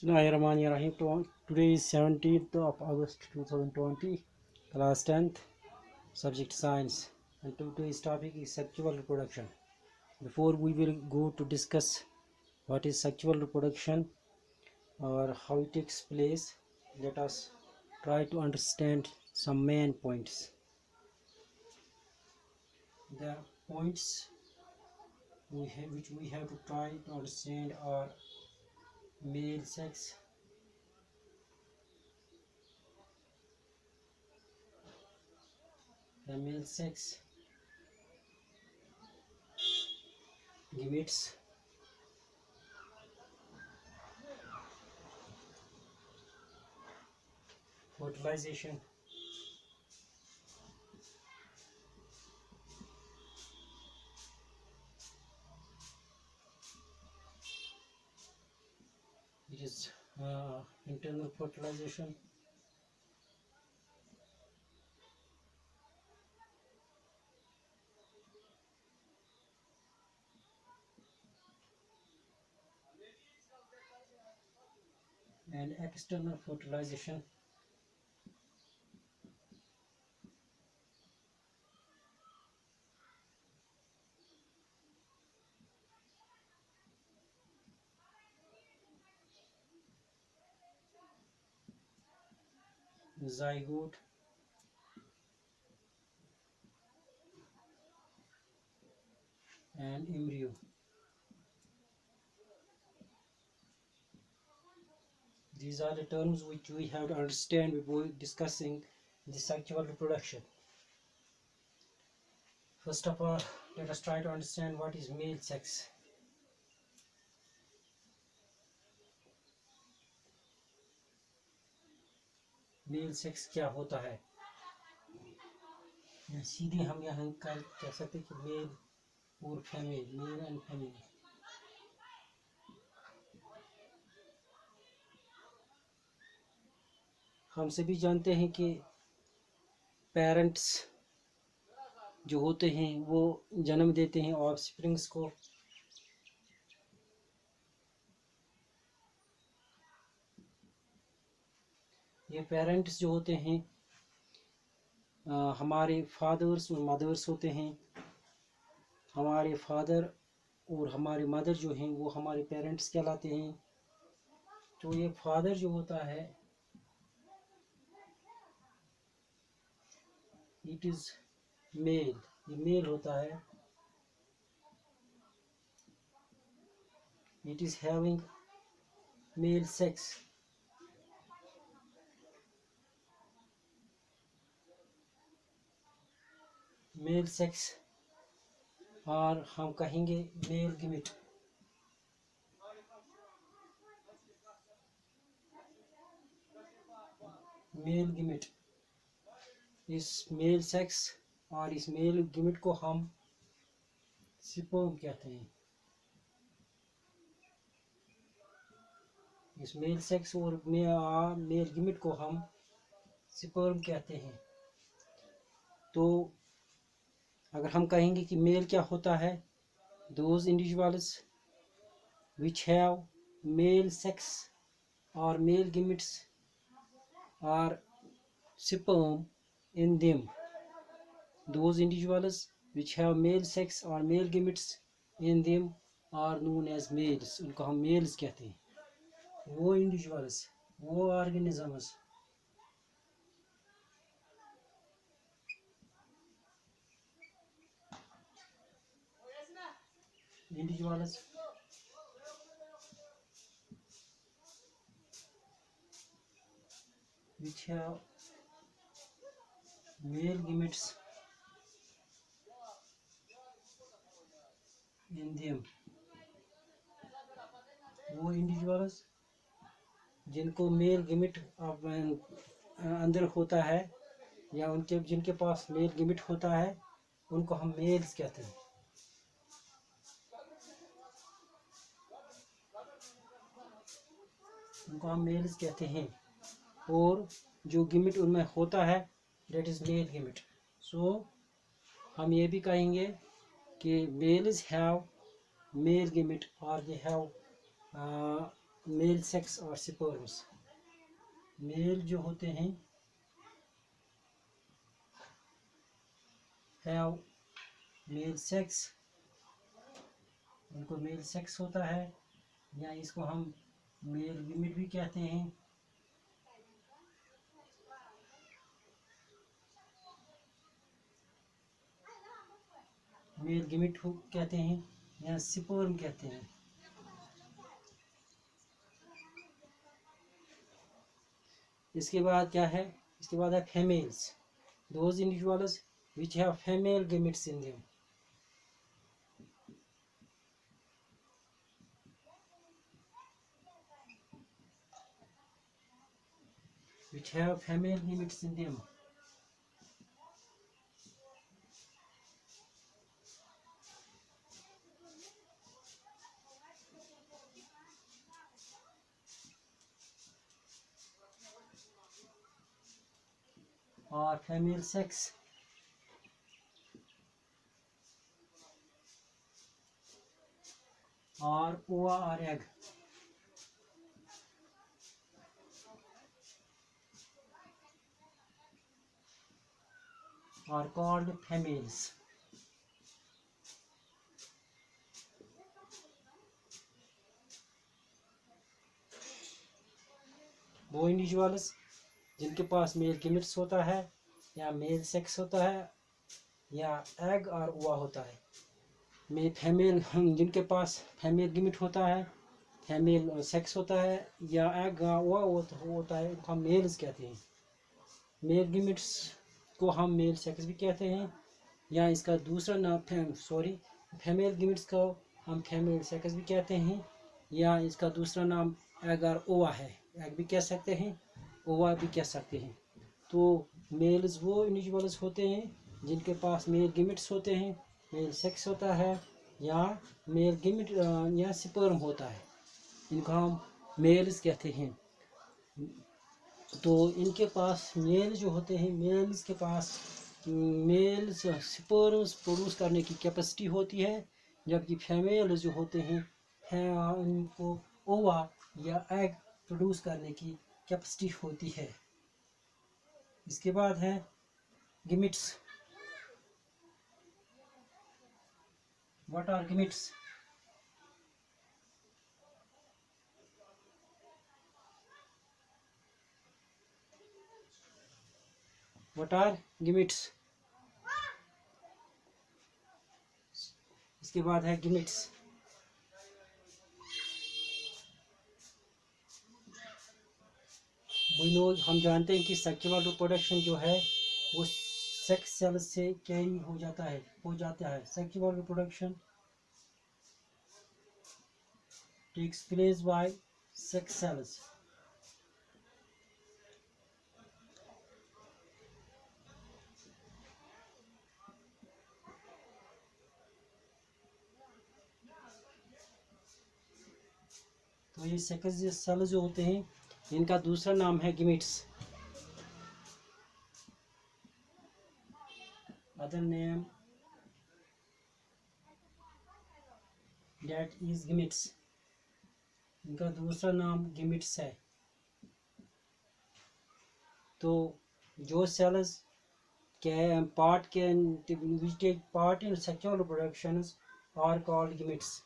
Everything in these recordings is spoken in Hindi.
Bismillahirrahmanirrahim. Today is 17th of August 2020, class 10th, subject science, and today's topic is sexual reproduction. Before we will go to discuss what is sexual reproduction or how it takes place, let us try to understand some main points. The points which we have to try to understand are male sex, female sex, gametes, fertilization, it is internal fertilization, and external fertilization. Zygote, and embryo. These are the terms which we have to understand before discussing the sexual reproduction. First of all, let us try to understand what is male sex. Male sex क्या होता है? सीधे हम यहाँ कह सकते कि मेल और फीमेल, मेल एंड फीमेल. हम सभी जानते हैं कि पेरेंट्स जो होते हैं वो जन्म देते हैं ऑफस्प्रिंग्स को. ये पेरेंट्स जो होते हैं हमारे फादर्स और मदर्स होते हैं. हमारे फादर और हमारी मदर जो हैं वो हमारे पेरेंट्स कहलाते हैं. तो ये फादर जो होता है इट इज मेल, ये मेल होता है. It is having male sex. Male sex और हम कहेंगे मेल गिमिट. मेल गिमिट, इस मेल सेक्स और इस मेल गिमिट को हम स्पर्म कहते हैं. इस मेल सेक्स और मेल गिमिट को हम स्पर्म कहते हैं. तो अगर हम कहेंगे कि मेल क्या होता है, those individuals which have male sex or male gametes or sperm in them, those individuals which have male sex or male gametes in them are known as males. उनको हम males कहते हैं. वो individuals, वो organisms individuals which have male gametes in them, वो individuals जिनको मेल गिमिट अंदर होता है या उनके जिनके पास मेल गिमिट होता है उनको हम मेल्स कहते हैं. उनको हम मेल्स कहते हैं. और जो गिमिट उनमें होता है डेट इज मेल गिमिट. सो हम ये भी कहेंगे कि मेल्स हैव मेल गिमिट और दे हैव मेल सेक्स और स्पर्म्स। मेल जो होते हैं हैव मेल सेक्स, उनको मेल सेक्स होता है, या इसको हम मेल गिमिट भी कहते हैं। मेल गिमिट कहते हैं या स्पर्म कहते हैं। इसके बाद क्या है, इसके बाद है females, those individuals which have female gametes in them, which have female gametes in them। और फीमेल सेक्स और ओवा और एग are called females। वो इंडिविजुअल्स जिनके पास मेल गिमिट्स होता है या मेल सेक्स होता है या एग और ओवा होता है। फीमेल जिनके पास फीमेल गिमिट होता है, फीमेल सेक्स होता है या एग ओवा होता है, उनको हम मेल्स कहते हैं। मेल गिमिट्स को हम मेल सेक्स भी कहते हैं, या इसका दूसरा नाम फीमेल गिमिट्स को हम फीमेल सेक्स भी कहते हैं, या इसका दूसरा नाम एग और ओवा है, एग भी कह सकते हैं, ओवा भी कह सकते हैं। तो मेल्स वो इंडिविजुअल्स होते हैं जिनके पास मेल गिमिट्स होते हैं, मेल सेक्स होता है या मेल गिमिट या स्पर्म होता है, इनको हम मेल्स कहते हैं। तो इनके पास मेल जो होते हैं, मेल्स के पास मेल्स स्पर्म्स प्रोड्यूस करने की कैपेसिटी होती है, जबकि फीमेल जो होते हैं उनको ओवा या एग प्रोड्यूस करने की कैपेसिटी होती है। इसके बाद है gametes. What are gametes? What are gametes? इसके बाद है गिमिट्स। हम जानते हैं कि सेक्सुअल रिप्रोडक्शन जो है वो सेक्स सेल्स से कैरी हो जाता है। Sexual reproduction takes place by sex cells. तो ये सेक्स सेल्स जो होते हैं इनका दूसरा नाम है गिमिट्स। अदर नेम दैट इज गिमिट्स, इनका दूसरा नाम गिमिट्स है। तो जो सेल्स के पार्ट के which take part in sexual reproductions are called gametes।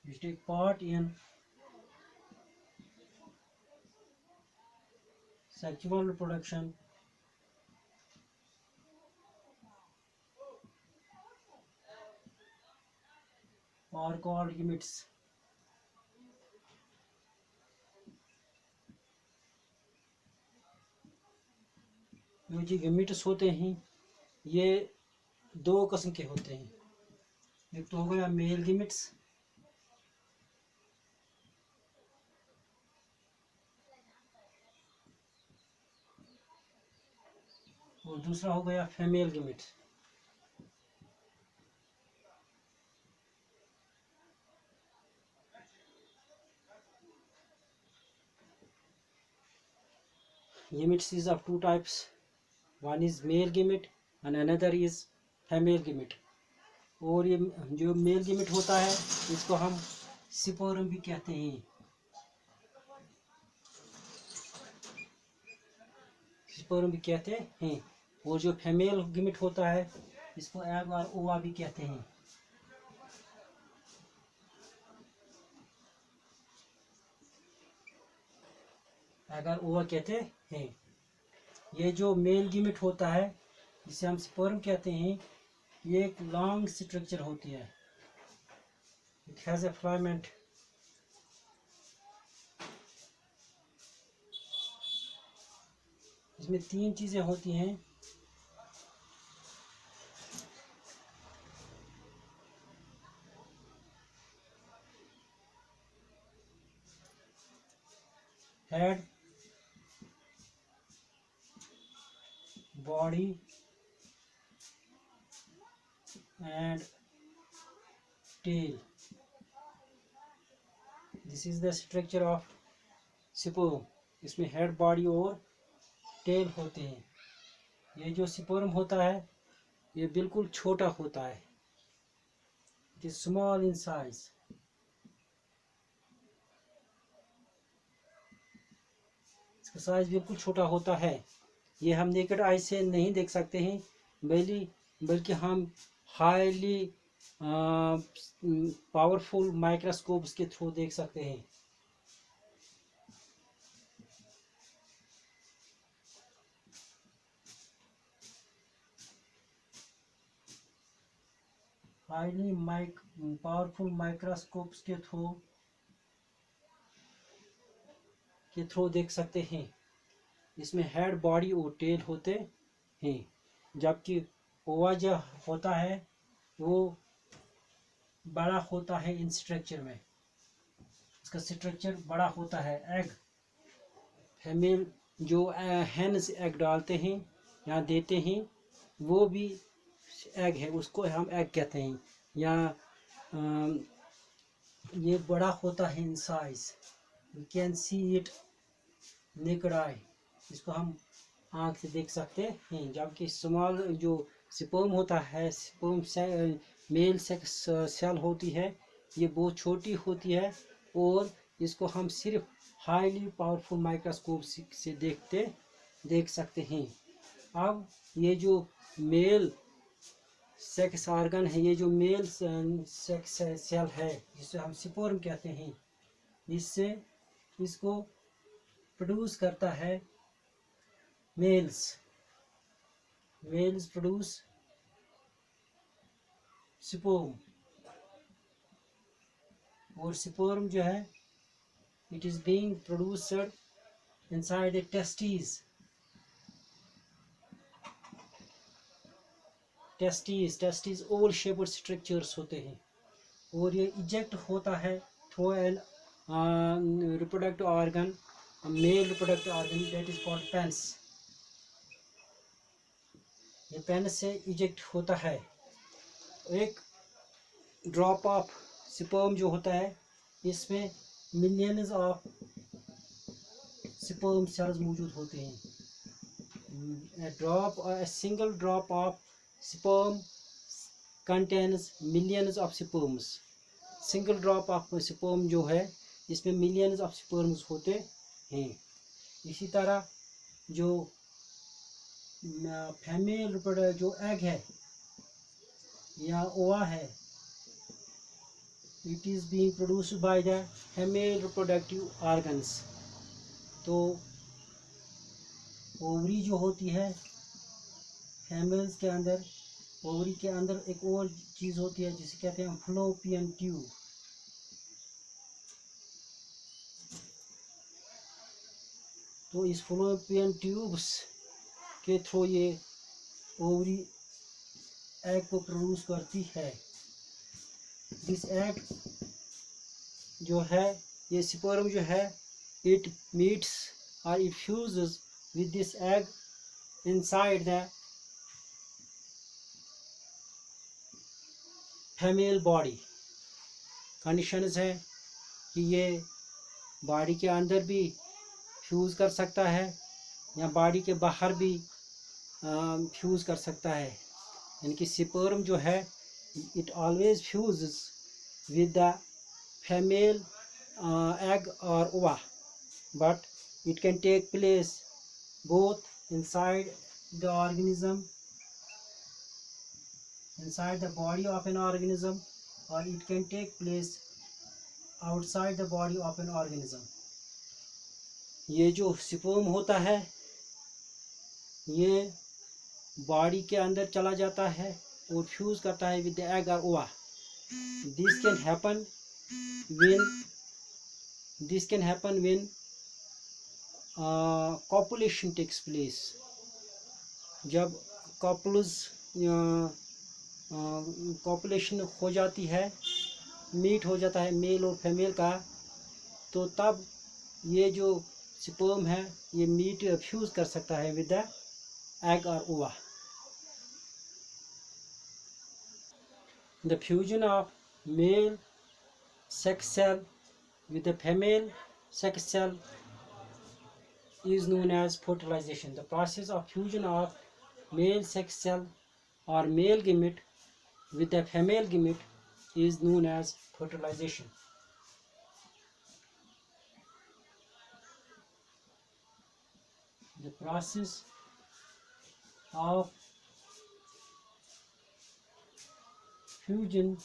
which take part in sexual reproduction are called gametes। जो gametes होते हैं ये दो किस्म के होते हैं, एक तो हो गया मेल gametes और दूसरा हो गया female gametes। gametes is of two types. One is male gamete and another is female gamete. और ये जो मेल gamete होता है इसको हम स्पर्म भी कहते हैं। स्पर्म भी कहते हैं। और जो फीमेल gamete होता है इसको एग और ओवा भी कहते हैं। अगर ओवा कहते हैं। ये जो मेल gamete होता है जिसे हम स्पर्म कहते हैं, ये एक लॉन्ग स्ट्रक्चर होती है। It has a filament. इसमें तीन चीजें होती हैं। Head, body and tail. This is the structure of sperm. इसमें हेड, बॉडी और टेल होते हैं। ये जो स्पर्म होता है ये बिल्कुल छोटा होता है। It is small in size. इसका साइज बिल्कुल छोटा होता है। ये हम नेकेड आई से नहीं देख सकते हैं, बल्कि हम हाईली पावरफुल माइक्रोस्कोप्स के थ्रू देख सकते हैं। हाईली पावरफुल माइक्रोस्कोप्स के थ्रू देख सकते हैं। इसमें हेड, बॉडी और टेल होते हैं, जबकि ओवा जो होता है वो बड़ा होता है इन स्ट्रक्चर में। इसका स्ट्रक्चर बड़ा होता है। एग, फीमेल जो हेन्स एग डालते हैं या देते हैं वो भी एग है, उसको हम एग कहते हैं। या ये बड़ा होता है in size. We can see it naked eye. इसको हम आँख से देख सकते हैं। जबकि स्मॉल जो स्पर्म होता है, स्पर्म मेल सेक्स सेल होती है, ये बहुत छोटी होती है और इसको हम सिर्फ हाईली पावरफुल माइक्रोस्कोप से देख सकते हैं। अब ये जो मेल सेक्स ऑर्गन है, ये जो मेल सेक्स सेल है जिसे हम स्पर्म कहते हैं, इसको प्रोड्यूस करता है मेल्स प्रोड्यूस स्पर्म। और स्पर्म जो है it is being produced inside the testes oval shaped structures होते हैं। और ये इजेक्ट होता है through an reproductive organ, male reproductive organ that is called penis. ये पेनिस से इजेक्ट होता है। एक ड्रॉप ऑफ स्पर्म जो होता है इसमें मिलियंस ऑफ स्पर्म सेल्स मौजूद होते हैं। A single drop of sperm contains millions of sperms. Single drop of sperm जो है इसमें मिलियंस ऑफ स्पर्म्स होते हैं। इसी तरह जो फीमेल जो एग है या ओवा है, it is being produced by the female reproductive organs. तो ओवरी जो होती है फीमेल्स के अंदर, ओवरी के अंदर एक और चीज़ होती है जिसे कहते हैं फलोपियन ट्यूब। तो इस फलोपियन ट्यूब्स के थ्रू ये ओवरी एग को प्रोड्यूस करती है। दिस एग जो है, ये स्पर्म जो है, इट मीट्स और it fuses with this egg inside the female body. Conditions है कि ये बॉडी के अंदर भी फ्यूज कर सकता है या बॉडी के बाहर भी फ्यूज़ कर सकता है। यानी कि स्पर्म जो है it always fuses with the female egg or ova, but it can take place both inside the organism, inside the body of an organism, or it can take place outside the body of an organism. ये जो स्पर्म होता है ये बॉडी के अंदर चला जाता है और फ्यूज करता है विद द एग और ओवा. This can happen when copulation takes place. जब copulation हो जाती है, मीट हो जाता है मेल और फीमेल का, तो तब ये जो स्पर्म है ये मीट फ्यूज कर सकता है विद द एग और ओवा. The fusion of male sex cell with the female sex cell is known as fertilization. The process of fusion of male sex cell or male gamete with the female gamete is known as fertilization. The process of fusion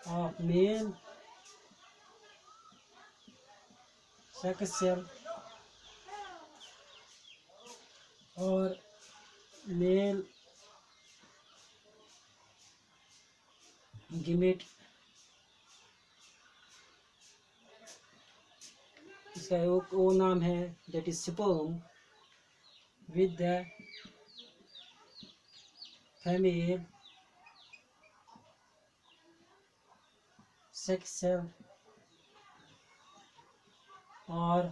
of male sex cell or male gamete, इसका एक वो नाम है that is sperm with the female sex cell or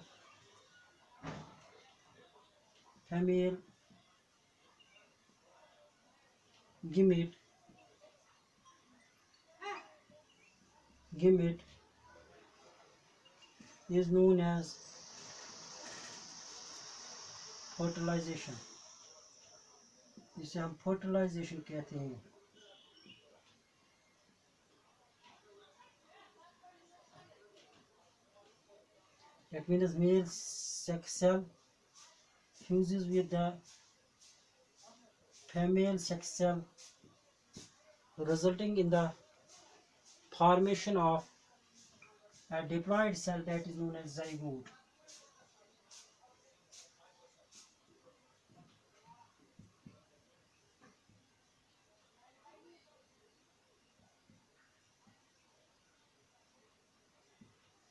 female gamete is known as fertilization. इसे हम fertilization कहते हैं. That means male sex cell fuses with the female sex cell, resulting in the formation of a diploid cell that is known as zygote.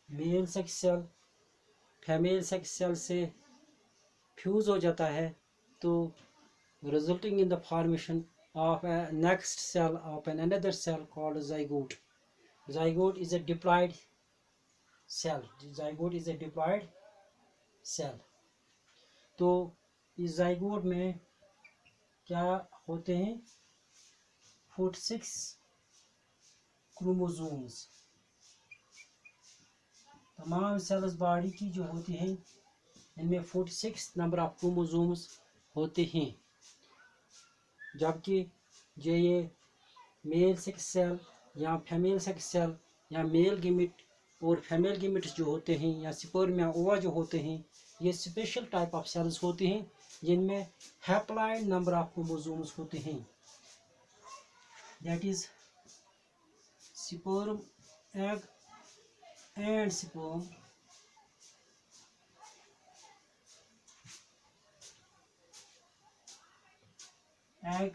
Male sex cell female sex cell से फ्यूज हो जाता है तो resulting in the formation of a next cell of another cell called zygote. Zygote is a diploid cell. Zygote is a diploid cell. तो इस zygote में क्या होते हैं 46 क्रोमोसोम्स. तमाम सेल्स बॉडी की जो होती हैं इनमें 46 नंबर ऑफ क्रोमोसोम्स होते हैं. जबकि जो ये मेल सेक्स सेल या फीमेल सेक्स सेल या मेल गैमेट और फीमेल गैमेट्स जो होते हैं या स्पर्म या ओवा जो होते हैं ये स्पेशल टाइप ऑफ सेल्स होते हैं जिनमें हैप्लॉइड नंबर ऑफ क्रोमोसोम्स होते हैं. That is sperm egg and sperm egg,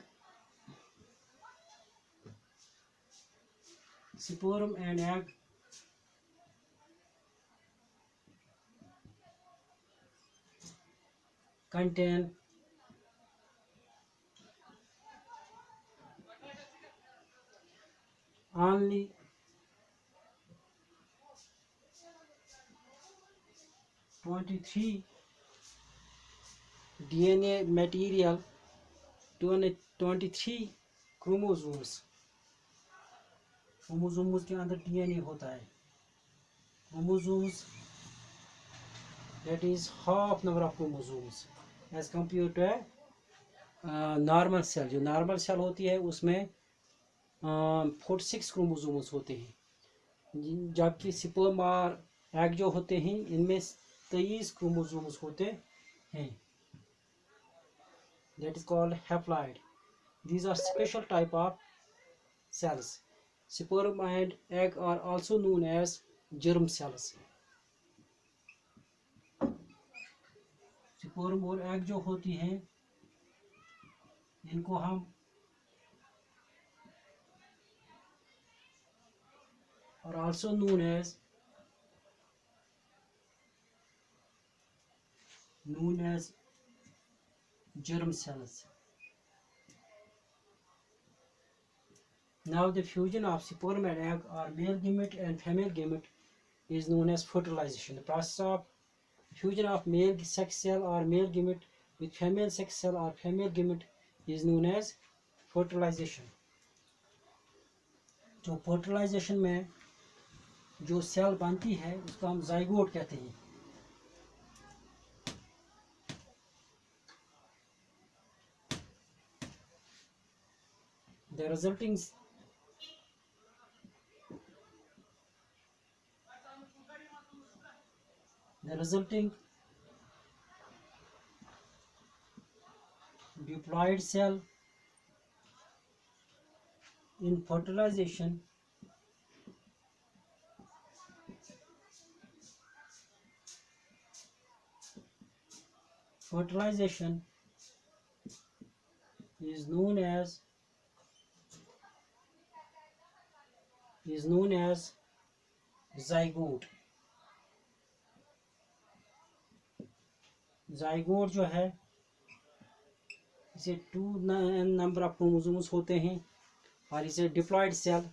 sperm and egg contain only 23 DNA material, 23 chromosomes. Chromosomes के अंदर डीएनए होता है. Chromosomes that is half number of chromosomes as compared to a normal cell. जो normal cell होती है उसमें 46 chromosomes होते हैं, जबकि sperm और egg जो होते हैं इनमें 23 chromosomes होते हैं. That is called haploid. These are special type of cells. Sperm and egg are also known as germ cells. Sperm और एग जो होती हैं इनको हम are also known as germ cells. Now the fusion of sperm and egg or male gamete and female gamete is known as fertilization. The process of fusion of male sex cell or male gamete with female sex cell or female gamete is known as fertilization. जो fertilization में जो सेल बनती है उसको हम zygote कहते हैं. The resulting diploid cell in fertilization is known as zygote. zygote जो है इसे 2 number of chromosomes होते हैं और इसे डिप्लॉयड सेल,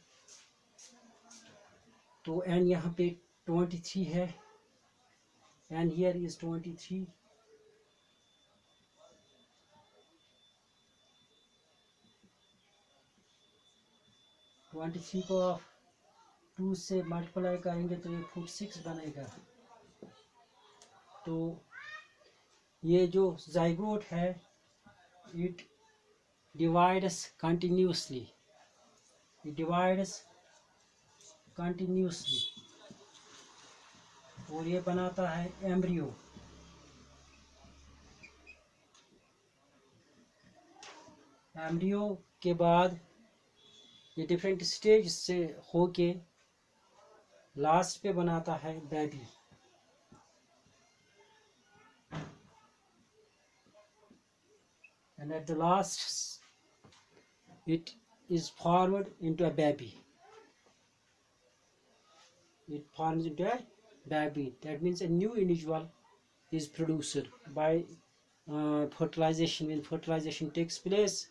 तो n यहाँ पे 23 है, and here is 23. को 2 से मल्टीप्लाई करेंगे तो ये 46 बनेगा. तो ये जो zygote है it divides continuously. और ये बनाता है एम्ब्रियो. एम्ब्रियो के बाद ये डिफरेंट स्टेज से होके लास्ट पे बनाता है baby. And at the last it is formed into a baby. It forms into a baby. That means a new individual is produced by fertilization. When fertilization takes place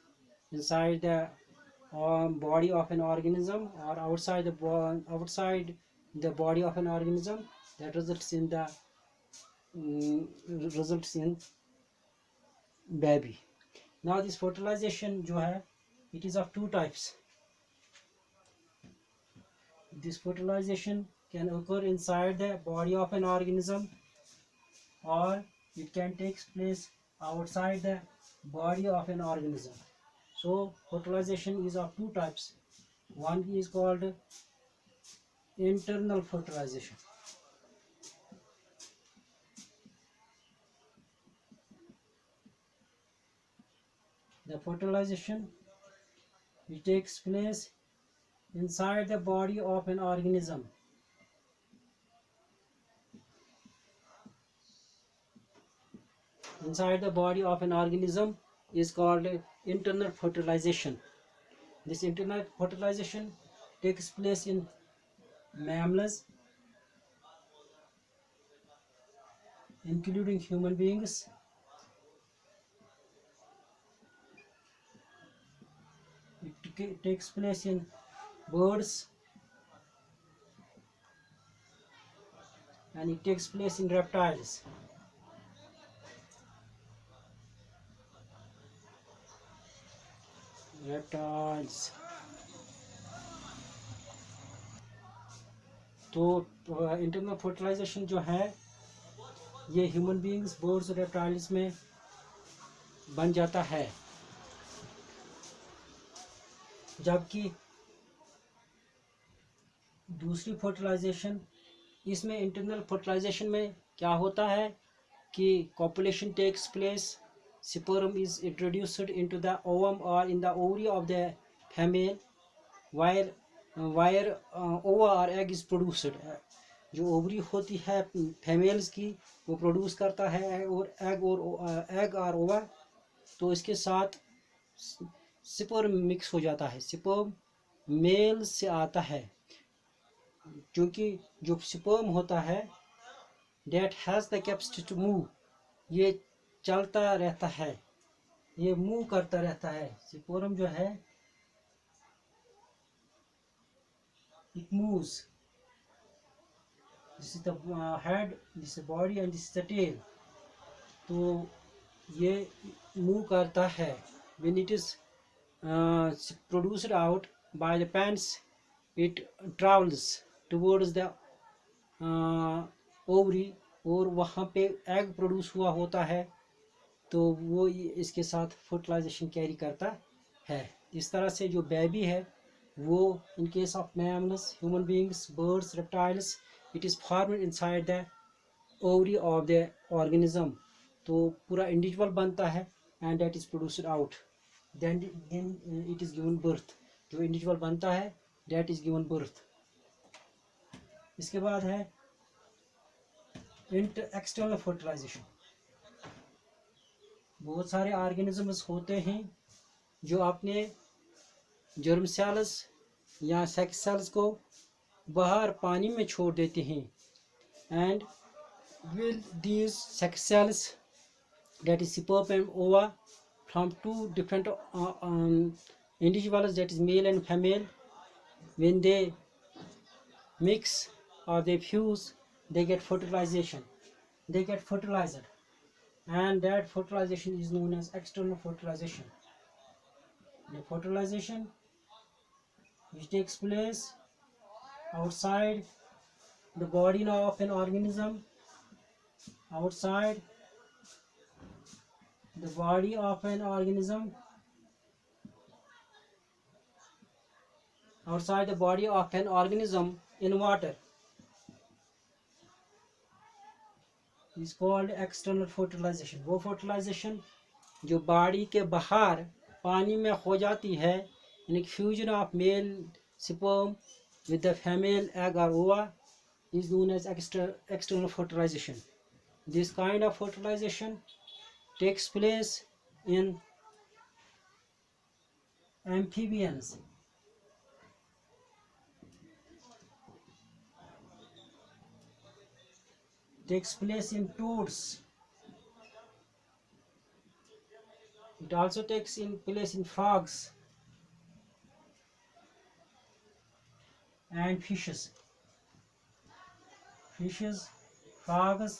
inside the body of an organism or outside the body of an organism, that results in baby. Now this fertilization जो है it is of 2 types. This fertilization can occur inside the body of an organism or it can take place outside the body of an organism. So fertilization is of 2 types. One is called internal fertilization. The fertilization it takes place inside the body of an organism. Inside the body of an organism is called internal fertilization. This internal fertilization takes place in mammals, including human beings. It takes place in birds, and it takes place in reptiles. तो इंटरनल फर्टिलाइजेशन जो है ये ह्यूमन बींग्स, बर्ड्स और रेप्टाइल्स में बन जाता है। जबकि दूसरी फर्टिलाइजेशन, इसमें इंटरनल फर्टिलाइजेशन में क्या होता है कि copulation takes place, sperm is introduced into the ovum or in the ovary of the female, where ova or egg is produced। जो ओवरी होती है फीमेल्स की वो प्रोड्यूस करता है और एग और ओवा, तो इसके साथ स्पर्म मिक्स हो जाता है। स्पर्म मेल से आता है, क्योंकि जो स्पर्म होता है that has the capacity to move, ये चलता रहता है, ये मूव करता रहता है। स्पर्म जो है it moves, this is the head, this is body and this is the tail. तो ये मूव करता है। When it is produced out by the pants, it travels towards the ovary, और वहाँ पे एग प्रोड्यूस हुआ होता है, तो वो इसके साथ फर्टिलाइजेशन कैरी करता है। इस तरह से जो बेबी है वो in case of mammals, human beings, birds, reptiles, it is formed inside the ovary of the organism. तो पूरा इंडिविजुअल बनता है and that is produced out, then it is given birth. जो इंडिविजुअल बनता है दैट इज़ गिवन बर्थ। इसके बाद है एक्सटर्नल फर्टिलाइजेशन। बहुत सारे ऑर्गेनिजम्स होते हैं जो अपने जर्म सेल्स या सेक्स सेल्स को बाहर पानी में छोड़ देते हैं, and will these sex cells that is sperm and ova from two different individuals, that is male and female, when they mix or they fuse, they get fertilization, they get fertilized, and that fertilization is known as external fertilization. The fertilization which takes place outside the body of an organism, outside the body of an organism, outside the body of an organism in water, is called external fertilization। वो fertilization जो बॉडी के बाहर पानी में हो जाती है, यानी fusion of male sperm with the female egg or ova, is known as external fertilization। This kind of fertilization takes place in amphibians, takes place in toads, it also takes in place in frogs and fishes, frogs,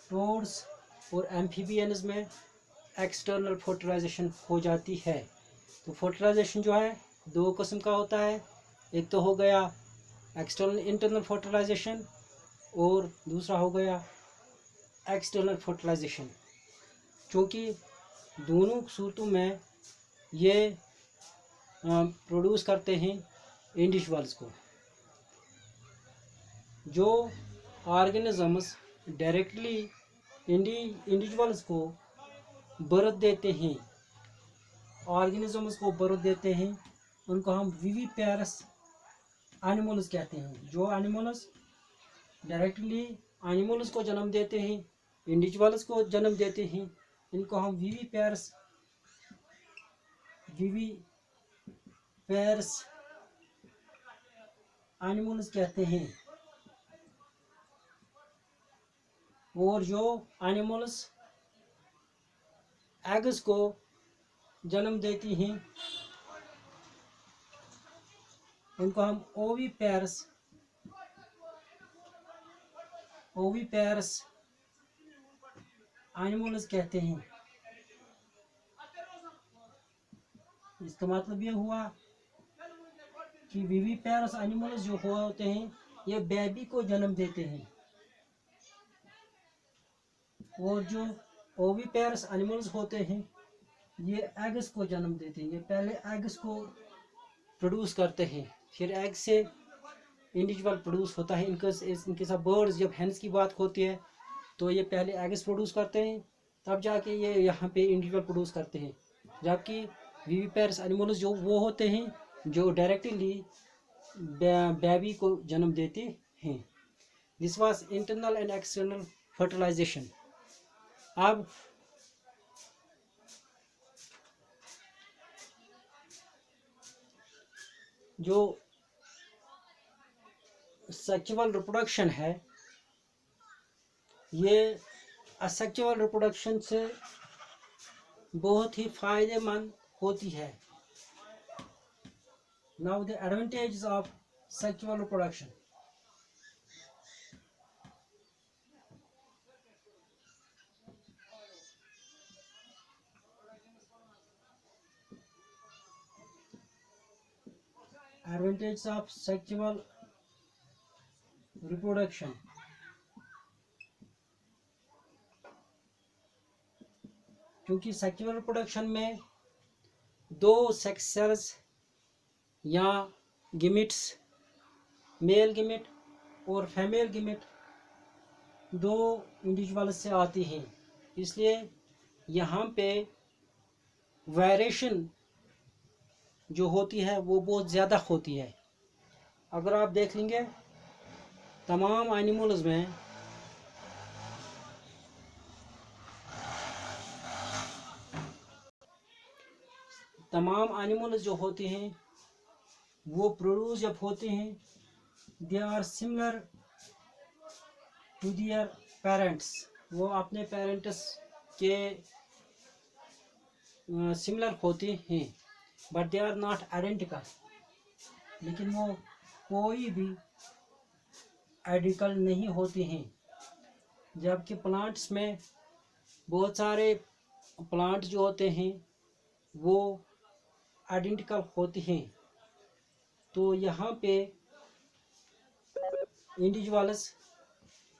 toads और एम्फीबियंस में एक्सटर्नल फर्टिलाइजेशन हो जाती है। तो फर्टिलाइजेशन जो है दो किस्म का होता है, एक तो हो गया एक्सटर्नल इंटरनल फर्टिलाइजेशन और दूसरा हो गया एक्सटर्नल फर्टिलाइजेशन। क्योंकि दोनों सूरतों में ये प्रोड्यूस करते हैं इंडिविजुअल्स को। जो ऑर्गेनिजम्स डायरेक्टली इंडिविजुअल्स को बर्थ देते हैं, ऑर्गेनिजम्स को बर्थ देते हैं, उनको हम विविपेरस एनिमल्स कहते हैं। जो एनिमल्स डायरेक्टली एनिमल्स को जन्म देते हैं, इंडिविजुअल्स को जन्म देते हैं, इनको हम विविपेरस एनिमल्स कहते हैं। और जो एनिमल्स एग्स को जन्म देती हैं, उनको हम ओविपेरस एनिमल्स कहते हैं। इसका मतलब ये हुआ कि विविपेरस एनिमल्स जो होते हैं ये बेबी को जन्म देते हैं। और जो ओविपेरस एनिमल्स होते हैं ये एग्स को जन्म देते हैं। ये पहले एग्स को प्रोड्यूस करते हैं, फिर एग से इंडिविजुअल प्रोड्यूस होता है। इनके साथ बर्ड्स, जब हेंस की बात होती है तो ये पहले एग्स प्रोड्यूस करते हैं, तब जाके ये यहाँ पे इंडिविजुअल प्रोड्यूस करते हैं। जबकि विविपेरस एनिमल्स जो वो होते हैं जो डायरेक्टली बेबी को जन्म देते हैं। This was internal and external fertilization. अब जो सेक्सुअल रिप्रोडक्शन है, ये असेक्सुअल रिप्रोडक्शन से बहुत ही फायदेमंद होती है। Now the advantages of sexual reproduction. Advantages of sexual reproduction. क्योंकि सेक्सुअल रिप्रोडक्शन में दो सेक्स सेल्स या गिमिट्स, मेल गिमिट और फीमेल गिमिट, दो इंडिविजुअल से आती हैं, इसलिए यहाँ पे वेरिएशन जो होती है वो बहुत ज़्यादा होती है। अगर आप देख लेंगे तमाम एनिमल्स में जो होते हैं वो प्रोड्यूस जब होते हैं, they are similar to their parents. वो अपने पेरेंट्स के सिमिलर होते हैं, but they are not identical. लेकिन वो कोई भी आइडेंटिकल नहीं होते हैं। जबकि प्लांट्स में बहुत सारे प्लांट जो होते हैं वो आइडेंटिकल होते हैं। तो यहाँ पे इंडिविजुअल्स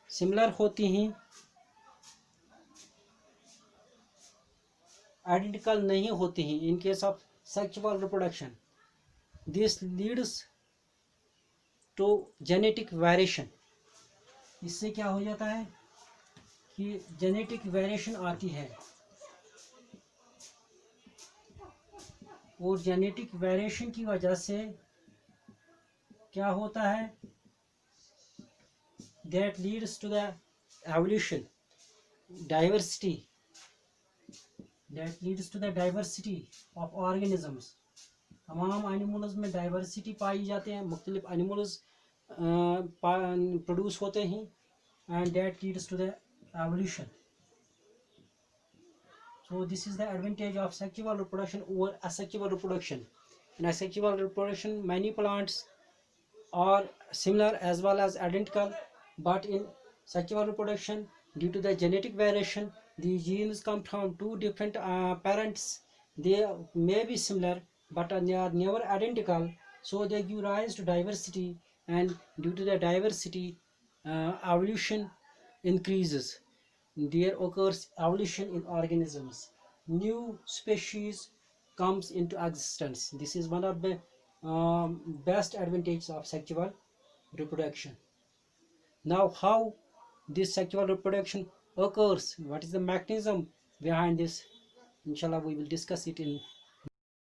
सिमिलर होती हैं, आइडेंटिकल नहीं होती हैं in case of sexual reproduction. This leads to genetic variation. इससे क्या हो जाता है कि जेनेटिक वेरिएशन आती है, और जेनेटिक वेरिएशन की वजह से क्या होता है, that leads to the evolution, diversity, that leads to the diversity of organisms. तमाम एनिमल्स में डाइवर्सिटी पाई जाते हैं, मुख्तलिफ एनिमल्स प्रोड्यूस होते हैं, and that leads to the evolution. So this is the advantage of sexual reproduction over asexual reproduction. In asexual reproduction, many plants are similar as well as identical, but in sexual reproduction, due to the genetic variation, the genes come from two different parents. They may be similar, but they are never identical. So they give rise to diversity, and due to the diversity, evolution increases. There occurs evolution in organisms. New species comes into existence. This is one of the best advantages of sexual reproduction. Now, how this sexual reproduction occurs, what is the mechanism behind this, inshallah we will discuss it in